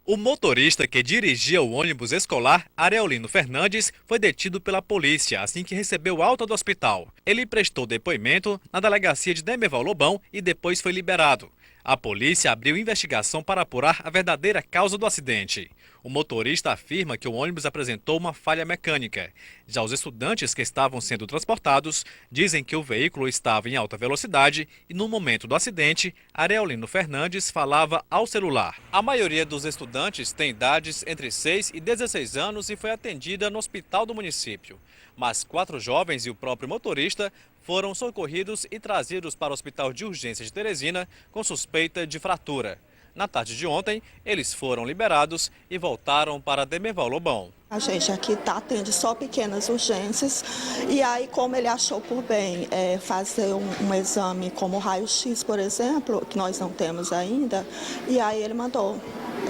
O motorista que dirigia o ônibus escolar, Areolino Fernandes, foi detido pela polícia assim que recebeu alta do hospital. Ele prestou depoimento na delegacia de Demerval Lobão e depois foi liberado. A polícia abriu investigação para apurar a verdadeira causa do acidente. O motorista afirma que o ônibus apresentou uma falha mecânica. Já os estudantes que estavam sendo transportados dizem que o veículo estava em alta velocidade e no momento do acidente, Areolino Fernandes falava ao celular. A maioria dos estudantes tem idades entre 6 e 16 anos e foi atendida no hospital do município. Mas 4 jovens e o próprio motorista foram socorridos e trazidos para o Hospital de Urgência de Teresina com suspeita de fratura. Na tarde de ontem, eles foram liberados e voltaram para Demerval Lobão. A gente aqui atende só pequenas urgências e aí, como ele achou por bem fazer um exame como raio-x, por exemplo, que nós não temos ainda, e aí ele mandou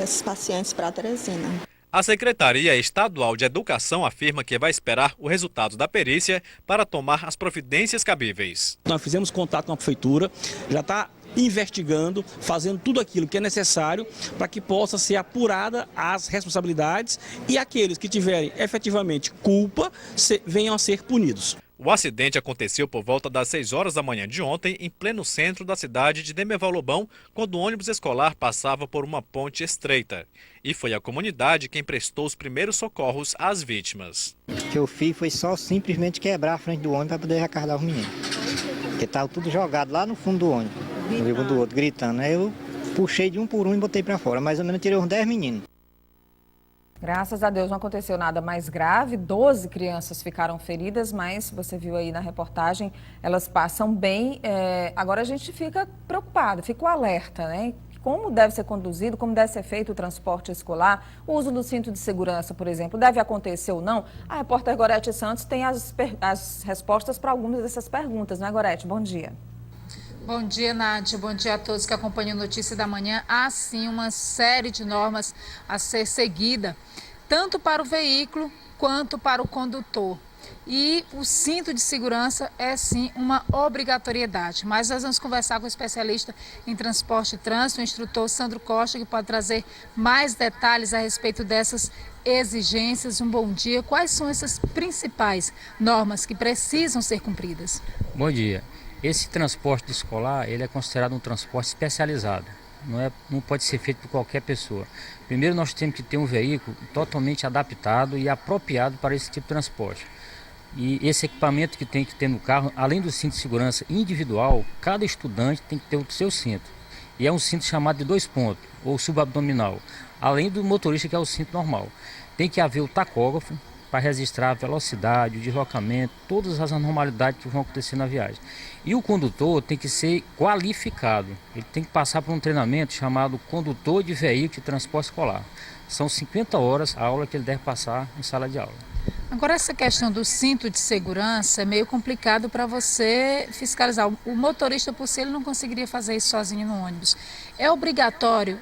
esses pacientes para Teresina. A Secretaria Estadual de Educação afirma que vai esperar o resultado da perícia para tomar as providências cabíveis. Nós fizemos contato com a prefeitura, já está investigando, fazendo tudo aquilo que é necessário para que possa ser apurada as responsabilidades e aqueles que tiverem efetivamente culpa venham a ser punidos. O acidente aconteceu por volta das 6 horas da manhã de ontem, em pleno centro da cidade de Demerval Lobão, quando o ônibus escolar passava por uma ponte estreita. E foi a comunidade quem prestou os primeiros socorros às vítimas. O que eu fiz foi só simplesmente quebrar a frente do ônibus para poder resguardar os meninos. Porque estava tudo jogado lá no fundo do ônibus, um do outro, gritando. Aí eu puxei de um por um e botei para fora. Mais ou menos tirei uns 10 meninos. Graças a Deus não aconteceu nada mais grave, 12 crianças ficaram feridas, mas você viu aí na reportagem, elas passam bem. Agora a gente fica preocupado, fica o alerta, né? Como deve ser conduzido, como deve ser feito o transporte escolar, o uso do cinto de segurança, por exemplo, deve acontecer ou não? A repórter Gorete Santos tem as respostas para algumas dessas perguntas, não é, Gorete? Bom dia. Bom dia, Nádia. Bom dia a todos que acompanham a Notícia da Manhã. Há, sim, uma série de normas a ser seguida, tanto para o veículo quanto para o condutor. E o cinto de segurança é, sim, uma obrigatoriedade. Mas nós vamos conversar com o especialista em transporte e trânsito, o instrutor Sandro Costa, que pode trazer mais detalhes a respeito dessas exigências. Um bom dia. Quais são essas principais normas que precisam ser cumpridas? Bom dia. Esse transporte escolar, ele é considerado um transporte especializado, não pode ser feito por qualquer pessoa. Primeiro nós temos que ter um veículo totalmente adaptado e apropriado para esse tipo de transporte. E esse equipamento que tem que ter no carro, além do cinto de segurança individual, cada estudante tem que ter o seu cinto. E é um cinto chamado de 2 pontos, ou subabdominal, além do motorista que é o cinto normal. Tem que haver o tacógrafo, para registrar a velocidade, o deslocamento, todas as anormalidades que vão acontecer na viagem. E o condutor tem que ser qualificado, ele tem que passar por um treinamento chamado condutor de veículo de transporte escolar. São 50 horas a aula que ele deve passar em sala de aula. Agora, essa questão do cinto de segurança é meio complicado para você fiscalizar. O motorista, por si, ele não conseguiria fazer isso sozinho no ônibus. É obrigatória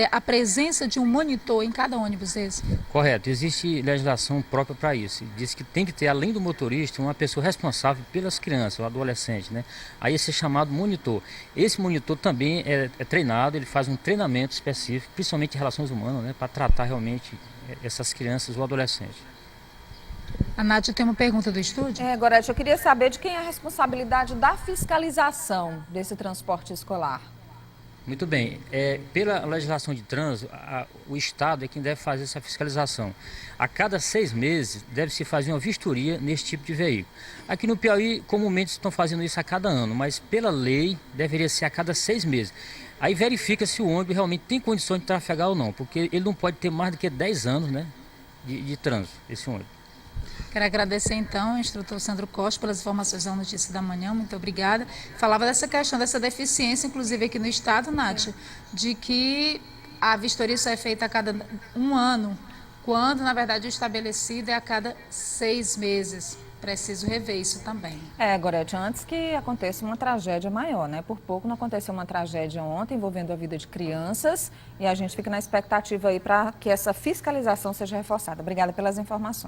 a presença de um monitor em cada ônibus desse? Correto, existe legislação própria para isso. Diz que tem que ter, além do motorista, uma pessoa responsável pelas crianças, o adolescente, né? Aí esse é chamado monitor. Esse monitor também é treinado, ele faz um treinamento específico, principalmente em relações humanas, né? Para tratar realmente essas crianças ou adolescentes. A Nádia tem uma pergunta do estúdio? Gorete, eu queria saber de quem é a responsabilidade da fiscalização desse transporte escolar. Muito bem. Pela legislação de trânsito, o Estado é quem deve fazer essa fiscalização. A cada 6 meses deve-se fazer uma vistoria nesse tipo de veículo. Aqui no Piauí, comumente estão fazendo isso a cada ano, mas pela lei deveria ser a cada 6 meses. Aí verifica se o ônibus realmente tem condições de trafegar ou não, porque ele não pode ter mais do que 10 anos, né, de trânsito, esse ônibus. Quero agradecer, então, ao instrutor Sandro Costa pelas informações da Notícia da Manhã, muito obrigada. Falava dessa questão, dessa deficiência, inclusive aqui no estado, Nádia, de que a vistoria só é feita a cada 1 ano, quando, na verdade, o estabelecido é a cada 6 meses. Preciso rever isso também. Gorete, antes que aconteça uma tragédia maior, né? Por pouco não aconteceu uma tragédia ontem envolvendo a vida de crianças e a gente fica na expectativa aí para que essa fiscalização seja reforçada. Obrigada pelas informações.